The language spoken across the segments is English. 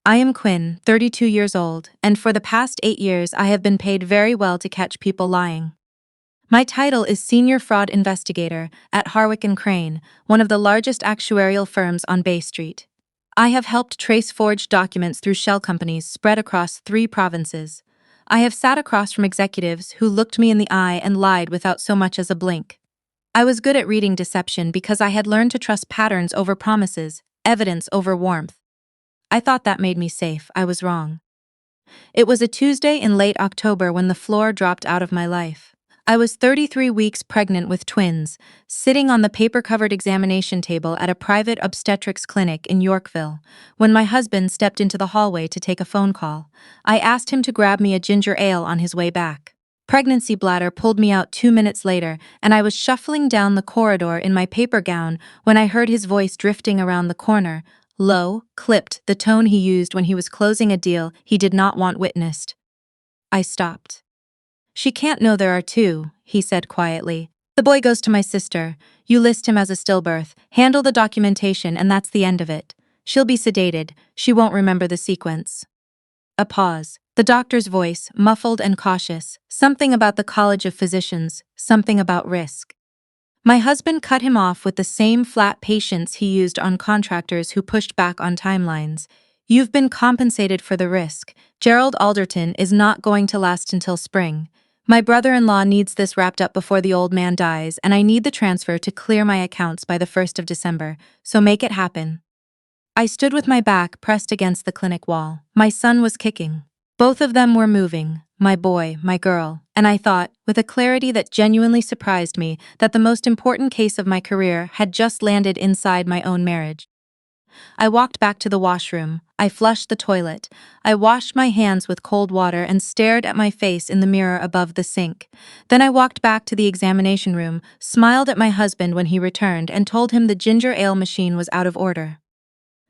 I am Quinn, 32 years old, and for the past 8 years I have been paid very well to catch people lying. My title is Senior Fraud Investigator at Harwick & Crane, one of the largest actuarial firms on Bay Street. I have helped trace forged documents through shell companies spread across 3 provinces. I have sat across from executives who looked me in the eye and lied without so much as a blink. I was good at reading deception because I had learned to trust patterns over promises, evidence over warmth. I thought that made me safe. I was wrong. It was a Tuesday in late October when the floor dropped out of my life. I was 33 weeks pregnant with twins, sitting on the paper-covered examination table at a private obstetrics clinic in Yorkville, when my husband stepped into the hallway to take a phone call. I asked him to grab me a ginger ale on his way back. Pregnancy bladder pulled me out 2 minutes later, and I was shuffling down the corridor in my paper gown when I heard his voice drifting around the corner, low, clipped, the tone he used when he was closing a deal he did not want witnessed. I stopped. "She can't know there are 2, he said quietly. "The boy goes to my sister. You list him as a stillbirth, handle the documentation, and that's the end of it. She'll be sedated. She won't remember the sequence." A pause. The doctor's voice, muffled and cautious. Something about the College of Physicians, something about risk. My husband cut him off with the same flat patience he used on contractors who pushed back on timelines. "You've been compensated for the risk. Gerald Alderton is not going to last until spring. My brother-in-law needs this wrapped up before the old man dies, and I need the transfer to clear my accounts by the 1st of December, so make it happen." I stood with my back pressed against the clinic wall. My son was kicking. Both of them were moving, my boy, my girl, and I thought, with a clarity that genuinely surprised me, that the most important case of my career had just landed inside my own marriage. I walked back to the washroom. I flushed the toilet. I washed my hands with cold water and stared at my face in the mirror above the sink. Then I walked back to the examination room, smiled at my husband when he returned, and told him the ginger ale machine was out of order.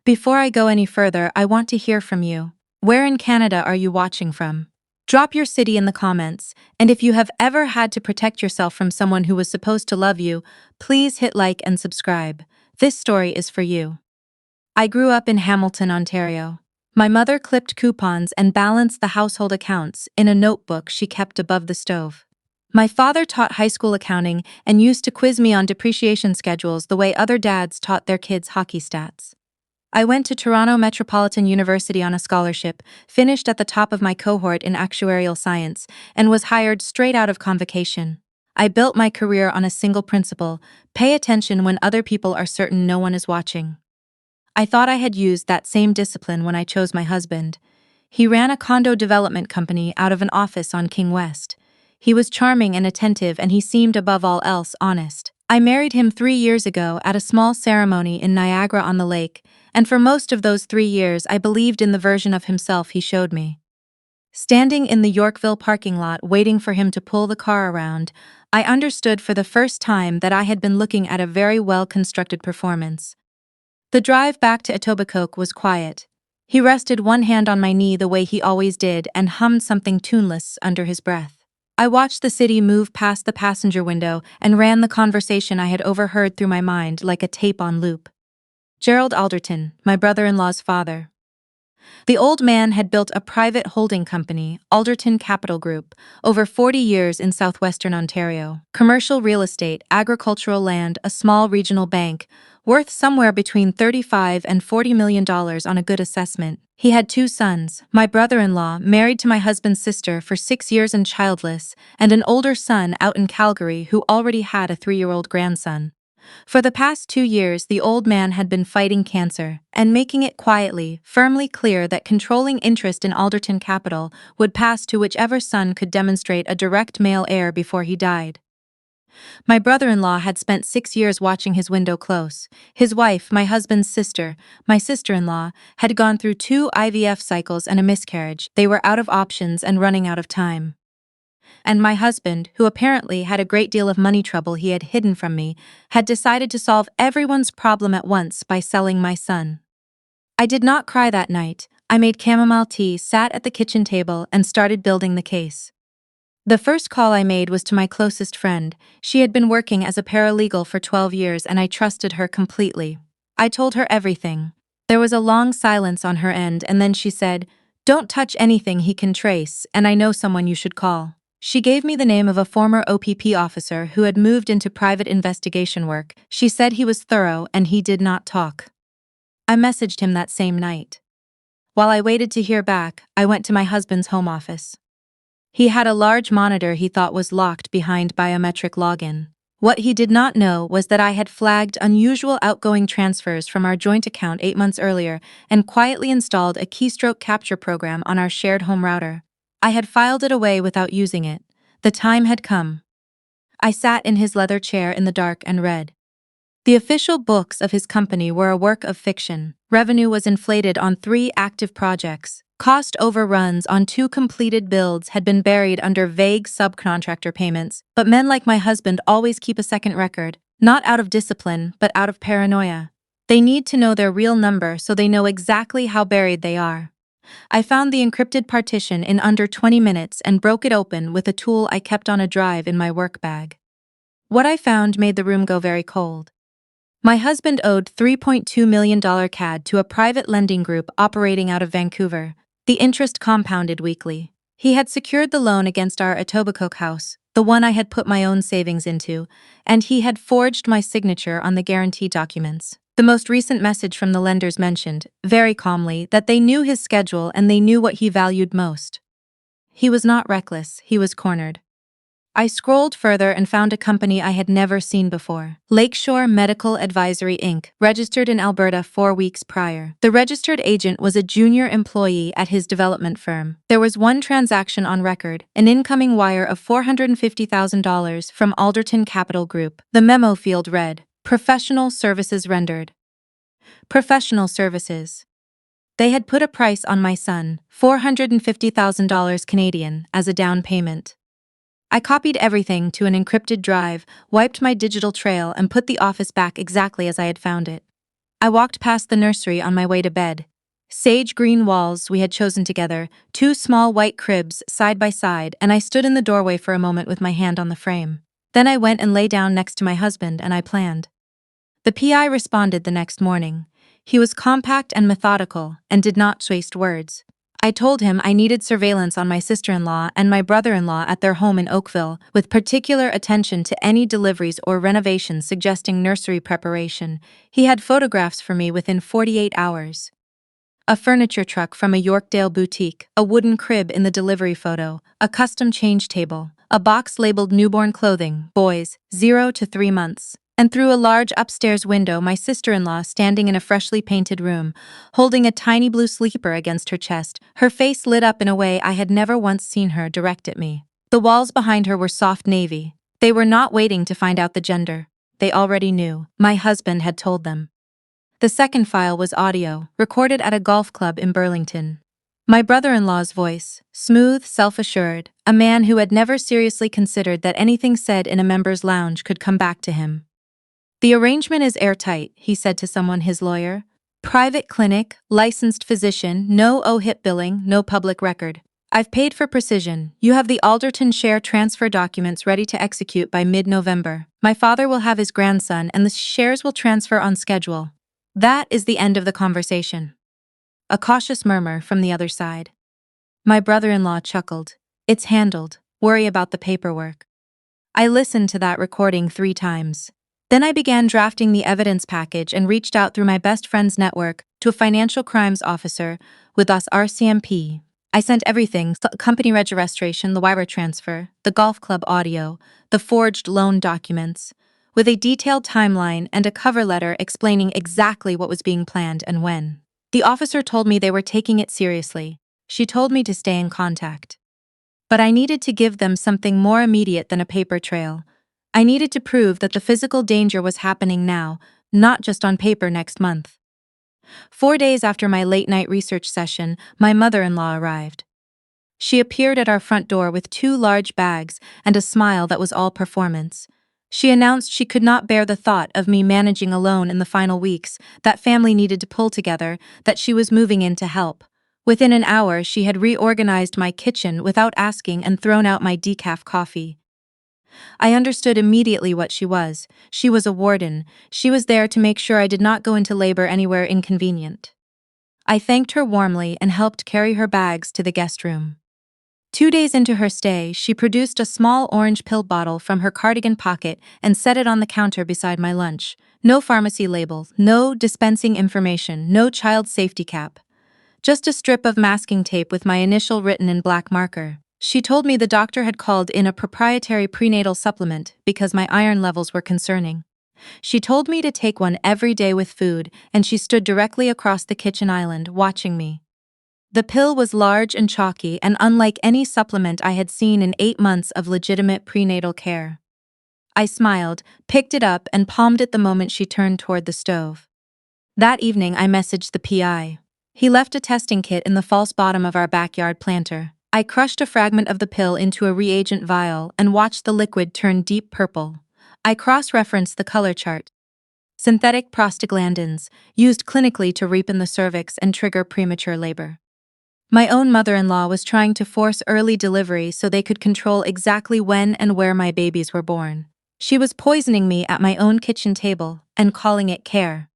Before I go any further, I want to hear from you. Where in Canada are you watching from? Drop your city in the comments, and if you have ever had to protect yourself from someone who was supposed to love you, please hit like and subscribe. This story is for you. I grew up in Hamilton, Ontario. My mother clipped coupons and balanced the household accounts in a notebook she kept above the stove. My father taught high school accounting and used to quiz me on depreciation schedules the way other dads taught their kids hockey stats. I went to Toronto Metropolitan University on a scholarship, finished at the top of my cohort in actuarial science, and was hired straight out of convocation. I built my career on a single principle: pay attention when other people are certain no one is watching. I thought I had used that same discipline when I chose my husband. He ran a condo development company out of an office on King West. He was charming and attentive, and he seemed above all else honest. I married him 3 years ago at a small ceremony in Niagara-on-the-Lake, and for most of those 3 years I believed in the version of himself he showed me. Standing in the Yorkville parking lot waiting for him to pull the car around, I understood for the first time that I had been looking at a very well-constructed performance. The drive back to Etobicoke was quiet. He rested one hand on my knee the way he always did and hummed something tuneless under his breath. I watched the city move past the passenger window and ran the conversation I had overheard through my mind like a tape on loop. Gerald Alderton, my brother-in-law's father. The old man had built a private holding company, Alderton Capital Group, over 40 years in southwestern Ontario. Commercial real estate, agricultural land, a small regional bank, worth somewhere between $35 and $40 million on a good assessment. He had 2 sons, my brother-in-law, married to my husband's sister for 6 years and childless, and an older son out in Calgary who already had a 3-year-old grandson. For the past 2 years, the old man had been fighting cancer and making it quietly, firmly clear that controlling interest in Alderton Capital would pass to whichever son could demonstrate a direct male heir before he died. My brother-in-law had spent 6 years watching his window close. His wife, my husband's sister, my sister-in-law, had gone through 2 IVF cycles and a miscarriage. They were out of options and running out of time. And my husband, who apparently had a great deal of money trouble he had hidden from me, had decided to solve everyone's problem at once by selling my son. I did not cry that night. I made chamomile tea, sat at the kitchen table, and started building the case. The first call I made was to my closest friend. She had been working as a paralegal for 12 years, and I trusted her completely. I told her everything. There was a long silence on her end, and then she said, "Don't touch anything he can trace, and I know someone you should call." She gave me the name of a former OPP officer who had moved into private investigation work. She said he was thorough and he did not talk. I messaged him that same night. While I waited to hear back, I went to my husband's home office. He had a large monitor he thought was locked behind biometric login. What he did not know was that I had flagged unusual outgoing transfers from our joint account 8 months earlier and quietly installed a keystroke capture program on our shared home router. I had filed it away without using it. The time had come. I sat in his leather chair in the dark and read. The official books of his company were a work of fiction. Revenue was inflated on 3 active projects. Cost overruns on 2 completed builds had been buried under vague subcontractor payments, but men like my husband always keep a second record, not out of discipline, but out of paranoia. They need to know their real number so they know exactly how buried they are. I found the encrypted partition in under 20 minutes and broke it open with a tool I kept on a drive in my work bag. What I found made the room go very cold. My husband owed $3.2 million CAD to a private lending group operating out of Vancouver. The interest compounded weekly. He had secured the loan against our Etobicoke house, the one I had put my own savings into, and he had forged my signature on the guarantee documents. The most recent message from the lenders mentioned, very calmly, that they knew his schedule and they knew what he valued most. He was not reckless, he was cornered. I scrolled further and found a company I had never seen before. Lakeshore Medical Advisory Inc., registered in Alberta 4 weeks prior. The registered agent was a junior employee at his development firm. There was one transaction on record, an incoming wire of $450,000 from Alderton Capital Group. The memo field read, "Professional services rendered." Professional services. They had put a price on my son, $450,000 Canadian, as a down payment. I copied everything to an encrypted drive, wiped my digital trail, and put the office back exactly as I had found it. I walked past the nursery on my way to bed. Sage green walls we had chosen together, 2 small white cribs side by side, and I stood in the doorway for a moment with my hand on the frame. Then I went and lay down next to my husband and I planned. The PI responded the next morning. He was compact and methodical and did not waste words. I told him I needed surveillance on my sister-in-law and my brother-in-law at their home in Oakville, with particular attention to any deliveries or renovations suggesting nursery preparation. He had photographs for me within 48 hours. A furniture truck from a Yorkville boutique, a wooden crib in the delivery photo, a custom change table, a box labeled newborn clothing, boys, 0 to 3 months. And through a large upstairs window, my sister-in-law standing in a freshly painted room, holding a tiny blue sleeper against her chest, her face lit up in a way I had never once seen her direct at me. The walls behind her were soft navy. They were not waiting to find out the gender. They already knew. My husband had told them. The second file was audio, recorded at a golf club in Burlington. My brother-in-law's voice, smooth, self-assured, a man who had never seriously considered that anything said in a member's lounge could come back to him. "The arrangement is airtight," he said to someone, his lawyer. "Private clinic, licensed physician, no OHIP billing, no public record. I've paid for precision. You have the Alderton share transfer documents ready to execute by mid-November. My father will have his grandson and the shares will transfer on schedule." That is the end of the conversation. A cautious murmur from the other side. My brother-in-law chuckled. "It's handled. Worry about the paperwork." I listened to that recording 3 times. Then I began drafting the evidence package and reached out through my best friend's network to a financial crimes officer with us RCMP. I sent everything, the company registration, the wire transfer, the golf club audio, the forged loan documents, with a detailed timeline and a cover letter explaining exactly what was being planned and when. The officer told me they were taking it seriously. She told me to stay in contact. But I needed to give them something more immediate than a paper trail. I needed to prove that the physical danger was happening now, not just on paper next month. 4 days after my late-night research session, my mother-in-law arrived. She appeared at our front door with 2 large bags and a smile that was all performance. She announced she could not bear the thought of me managing alone in the final weeks, that family needed to pull together, that she was moving in to help. Within an hour, she had reorganized my kitchen without asking and thrown out my decaf coffee. I understood immediately what she was. She was a warden. She was there to make sure I did not go into labor anywhere inconvenient. I thanked her warmly and helped carry her bags to the guest room. 2 days into her stay, she produced a small orange pill bottle from her cardigan pocket and set it on the counter beside my lunch. No pharmacy label, no dispensing information, no child safety cap. Just a strip of masking tape with my initial written in black marker. She told me the doctor had called in a proprietary prenatal supplement because my iron levels were concerning. She told me to take one every day with food, and she stood directly across the kitchen island, watching me. The pill was large and chalky and unlike any supplement I had seen in 8 months of legitimate prenatal care. I smiled, picked it up, and palmed it the moment she turned toward the stove. That evening, I messaged the PI. He left a testing kit in the false bottom of our backyard planter. I crushed a fragment of the pill into a reagent vial and watched the liquid turn deep purple. I cross-referenced the color chart. Synthetic prostaglandins, used clinically to ripen the cervix and trigger premature labor. My own mother-in-law was trying to force early delivery so they could control exactly when and where my babies were born. She was poisoning me at my own kitchen table and calling it care.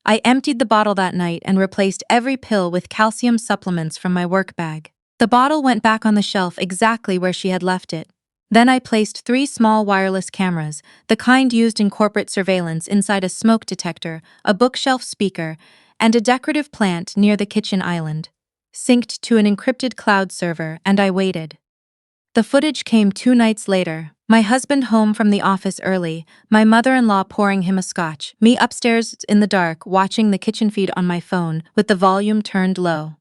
I emptied the bottle that night and replaced every pill with calcium supplements from my work bag. The bottle went back on the shelf exactly where she had left it. Then I placed 3 small wireless cameras, the kind used in corporate surveillance, inside a smoke detector, a bookshelf speaker, and a decorative plant near the kitchen island. Synced to an encrypted cloud server, and I waited. The footage came 2 nights later, my husband home from the office early, my mother-in-law pouring him a scotch, me upstairs in the dark watching the kitchen feed on my phone with the volume turned low.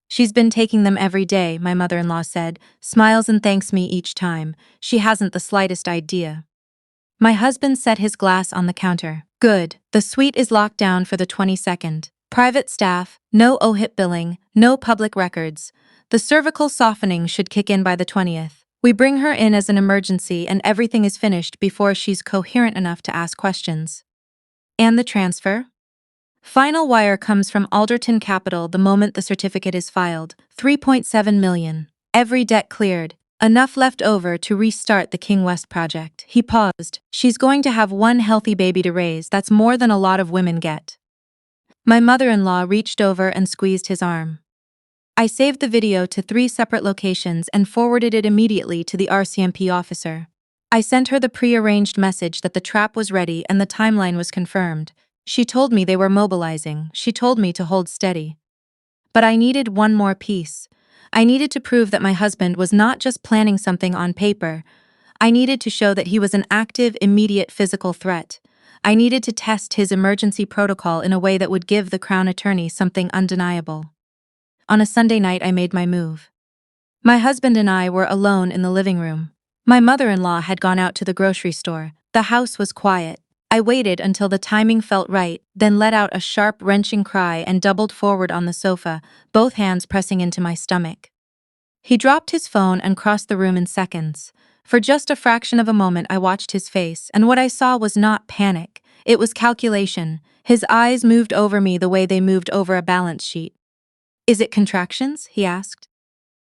She's been taking them every day, my mother-in-law said, smiles and thanks me each time. She hasn't the slightest idea. My husband set his glass on the counter. Good, the suite is locked down for the 22nd. Private staff, no OHIP billing, no public records. The cervical softening should kick in by the 20th. We bring her in as an emergency and everything is finished before she's coherent enough to ask questions. And the transfer? Final wire comes from Alderton Capital the moment the certificate is filed. 3.7 million. Every debt cleared. Enough left over to restart the King West project. He paused. She's going to have 1 healthy baby to raise. That's more than a lot of women get. My mother-in-law reached over and squeezed his arm. I saved the video to 3 separate locations and forwarded it immediately to the RCMP officer. I sent her the pre-arranged message that the trap was ready and the timeline was confirmed. She told me they were mobilizing. She told me to hold steady. But I needed one more piece. I needed to prove that my husband was not just planning something on paper. I needed to show that he was an active, immediate physical threat. I needed to test his emergency protocol in a way that would give the Crown Attorney something undeniable. On a Sunday night, I made my move. My husband and I were alone in the living room. My mother-in-law had gone out to the grocery store. The house was quiet. I waited until the timing felt right, then let out a sharp, wrenching cry and doubled forward on the sofa, both hands pressing into my stomach. He dropped his phone and crossed the room in seconds. For just a fraction of a moment, I watched his face, and what I saw was not panic. It was calculation. His eyes moved over me the way they moved over a balance sheet. "Is it contractions?" he asked.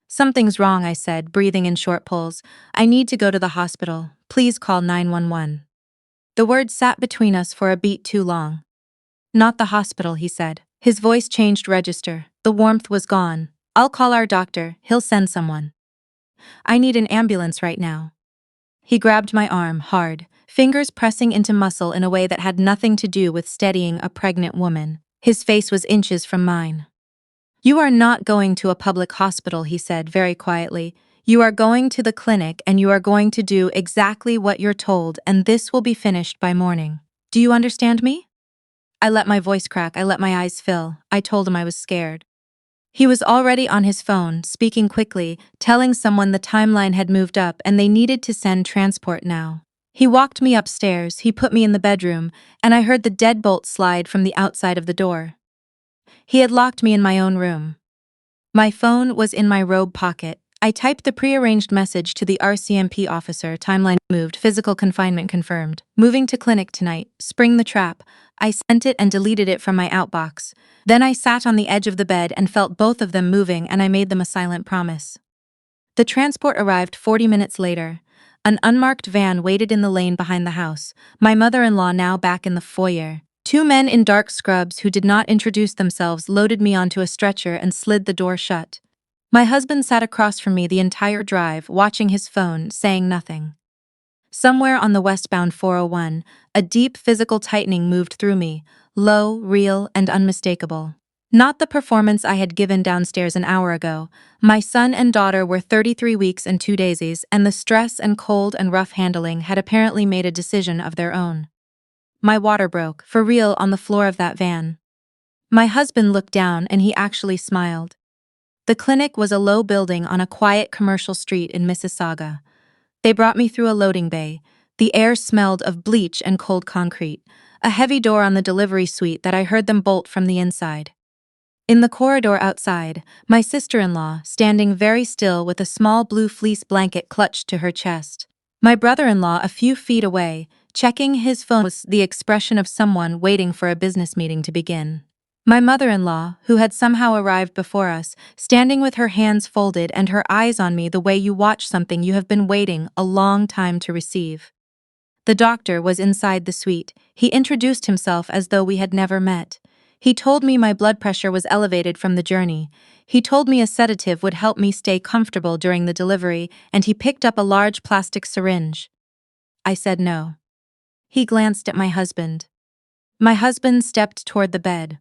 "Something's wrong," I said, breathing in short pulls. "I need to go to the hospital. Please call 911. The words sat between us for a beat too long. "Not the hospital," he said. His voice changed register. The warmth was gone. "I'll call our doctor. He'll send someone. I need an ambulance right now." He grabbed my arm, hard, fingers pressing into muscle in a way that had nothing to do with steadying a pregnant woman. His face was inches from mine. "You are not going to a public hospital," he said very quietly. "You are going to the clinic and you are going to do exactly what you're told, and this will be finished by morning. Do you understand me?" I let my voice crack, I let my eyes fill. I told him I was scared. He was already on his phone, speaking quickly, telling someone the timeline had moved up and they needed to send transport now. He walked me upstairs, he put me in the bedroom, and I heard the deadbolt slide from the outside of the door. He had locked me in my own room. My phone was in my robe pocket. I typed the prearranged message to the RCMP officer. Timeline moved, physical confinement confirmed. Moving to clinic tonight, spring the trap. I sent it and deleted it from my outbox. Then I sat on the edge of the bed and felt both of them moving, and I made them a silent promise. The transport arrived 40 minutes later. An unmarked van waited in the lane behind the house, my mother-in-law now back in the foyer. Two men in dark scrubs who did not introduce themselves loaded me onto a stretcher and slid the door shut. My husband sat across from me the entire drive, watching his phone, saying nothing. Somewhere on the westbound 401, a deep physical tightening moved through me, low, real, and unmistakable. Not the performance I had given downstairs an hour ago. My son and daughter were 33 weeks and 2 days, and the stress and cold and rough handling had apparently made a decision of their own. My water broke, for real, on the floor of that van. My husband looked down and he actually smiled. The clinic was a low building on a quiet commercial street in Mississauga. They brought me through a loading bay. The air smelled of bleach and cold concrete, a heavy door on the delivery suite that I heard them bolt from the inside. In the corridor outside, my sister-in-law, standing very still with a small blue fleece blanket clutched to her chest. My brother-in-law a few feet away, checking his phone, was the expression of someone waiting for a business meeting to begin. My mother-in-law, who had somehow arrived before us, standing with her hands folded and her eyes on me the way you watch something you have been waiting a long time to receive. The doctor was inside the suite. He introduced himself as though we had never met. He told me my blood pressure was elevated from the journey. He told me a sedative would help me stay comfortable during the delivery, and he picked up a large plastic syringe. I said no. He glanced at my husband. My husband stepped toward the bed.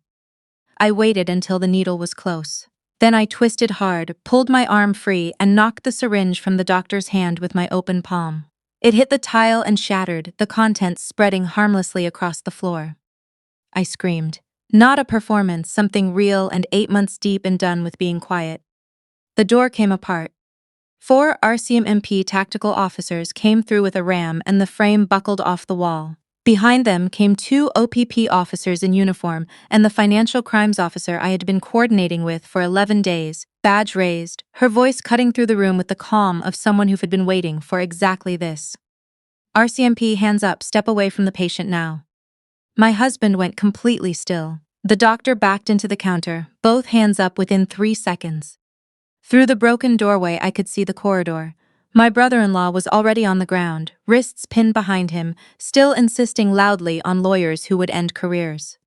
I waited until the needle was close. Then I twisted hard, pulled my arm free, and knocked the syringe from the doctor's hand with my open palm. It hit the tile and shattered, the contents spreading harmlessly across the floor. I screamed. Not a performance, something real and 8 months deep and done with being quiet. The door came apart. 4 RCMP tactical officers came through with a ram and the frame buckled off the wall. Behind them came 2 OPP officers in uniform and the financial crimes officer I had been coordinating with for 11 days, badge raised, her voice cutting through the room with the calm of someone who had been waiting for exactly this. RCMP, hands up, step away from the patient now. My husband went completely still. The doctor backed into the counter, both hands up within 3 seconds. Through the broken doorway I could see the corridor. My brother-in-law was already on the ground, wrists pinned behind him, still insisting loudly on lawyers who would end careers.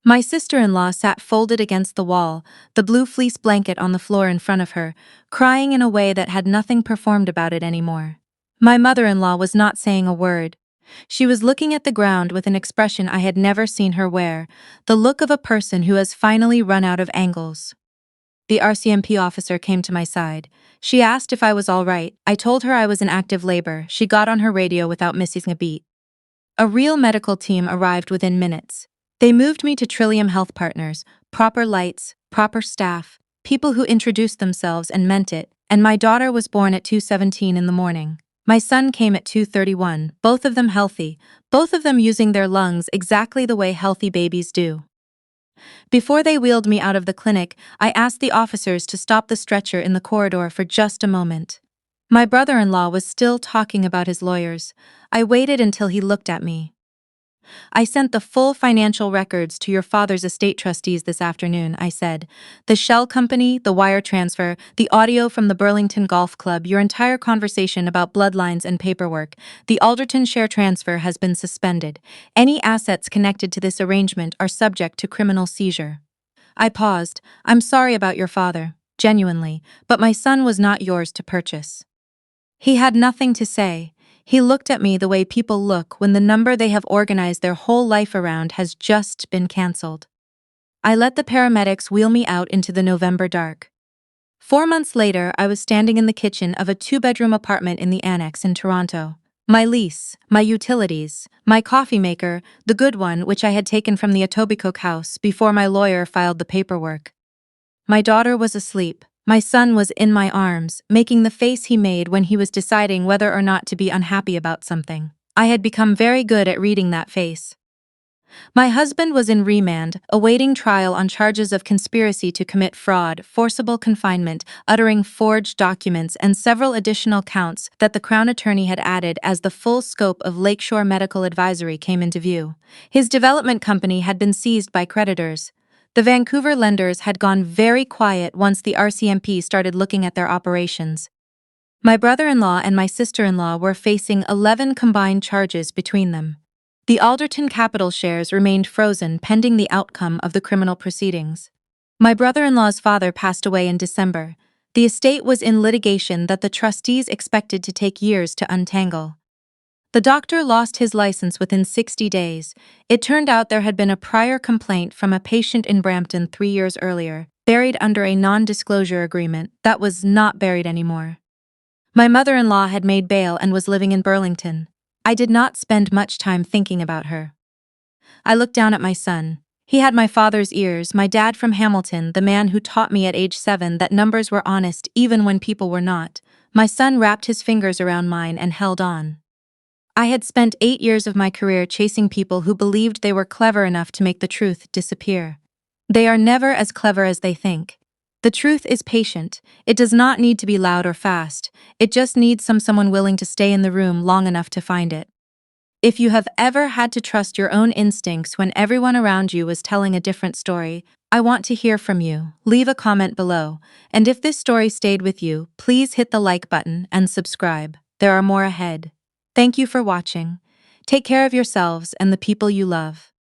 My sister-in-law sat folded against the wall, the blue fleece blanket on the floor in front of her, crying in a way that had nothing performed about it anymore. My mother-in-law was not saying a word. She was looking at the ground with an expression I had never seen her wear, the look of a person who has finally run out of angles. The RCMP officer came to my side. She asked if I was all right. I told her I was in active labor. She got on her radio without missing a beat. A real medical team arrived within minutes. They moved me to Trillium Health Partners, proper lights, proper staff, people who introduced themselves and meant it, and my daughter was born at 2:17 in the morning. My son came at 2:31, both of them healthy, both of them using their lungs exactly the way healthy babies do. Before they wheeled me out of the clinic, I asked the officers to stop the stretcher in the corridor for just a moment. My brother-in-law was still talking about his lawyers. I waited until he looked at me. I sent the full financial records to your father's estate trustees this afternoon, I said. The shell company, the wire transfer, the audio from the Burlington Golf Club, your entire conversation about bloodlines and paperwork. The Alderton share transfer has been suspended. Any assets connected to this arrangement are subject to criminal seizure. I paused. I'm sorry about your father, genuinely, but my son was not yours to purchase. He had nothing to say. He looked at me the way people look when the number they have organized their whole life around has just been cancelled. I let the paramedics wheel me out into the November dark. 4 months later, I was standing in the kitchen of a 2-bedroom apartment in the Annex in Toronto. My lease, my utilities, my coffee maker, the good one which I had taken from the Etobicoke house before my lawyer filed the paperwork. My daughter was asleep. My son was in my arms, making the face he made when he was deciding whether or not to be unhappy about something. I had become very good at reading that face. My husband was in remand, awaiting trial on charges of conspiracy to commit fraud, forcible confinement, uttering forged documents, and several additional counts that the Crown Attorney had added as the full scope of Lakeshore Medical Advisory came into view. His development company had been seized by creditors. The Vancouver lenders had gone very quiet once the RCMP started looking at their operations. My brother-in-law and my sister-in-law were facing 11 combined charges between them. The Alderton Capital shares remained frozen pending the outcome of the criminal proceedings. My brother-in-law's father passed away in December. The estate was in litigation that the trustees expected to take years to untangle. The doctor lost his license within 60 days. It turned out there had been a prior complaint from a patient in Brampton 3 years earlier, buried under a non-disclosure agreement that was not buried anymore. My mother-in-law had made bail and was living in Burlington. I did not spend much time thinking about her. I looked down at my son. He had my father's ears, my dad from Hamilton, the man who taught me at age 7 that numbers were honest even when people were not. My son wrapped his fingers around mine and held on. I had spent 8 years of my career chasing people who believed they were clever enough to make the truth disappear. They are never as clever as they think. The truth is patient. It does not need to be loud or fast. It just needs someone willing to stay in the room long enough to find it. If you have ever had to trust your own instincts when everyone around you was telling a different story, I want to hear from you. Leave a comment below. And if this story stayed with you, please hit the like button and subscribe. There are more ahead. Thank you for watching. Take care of yourselves and the people you love.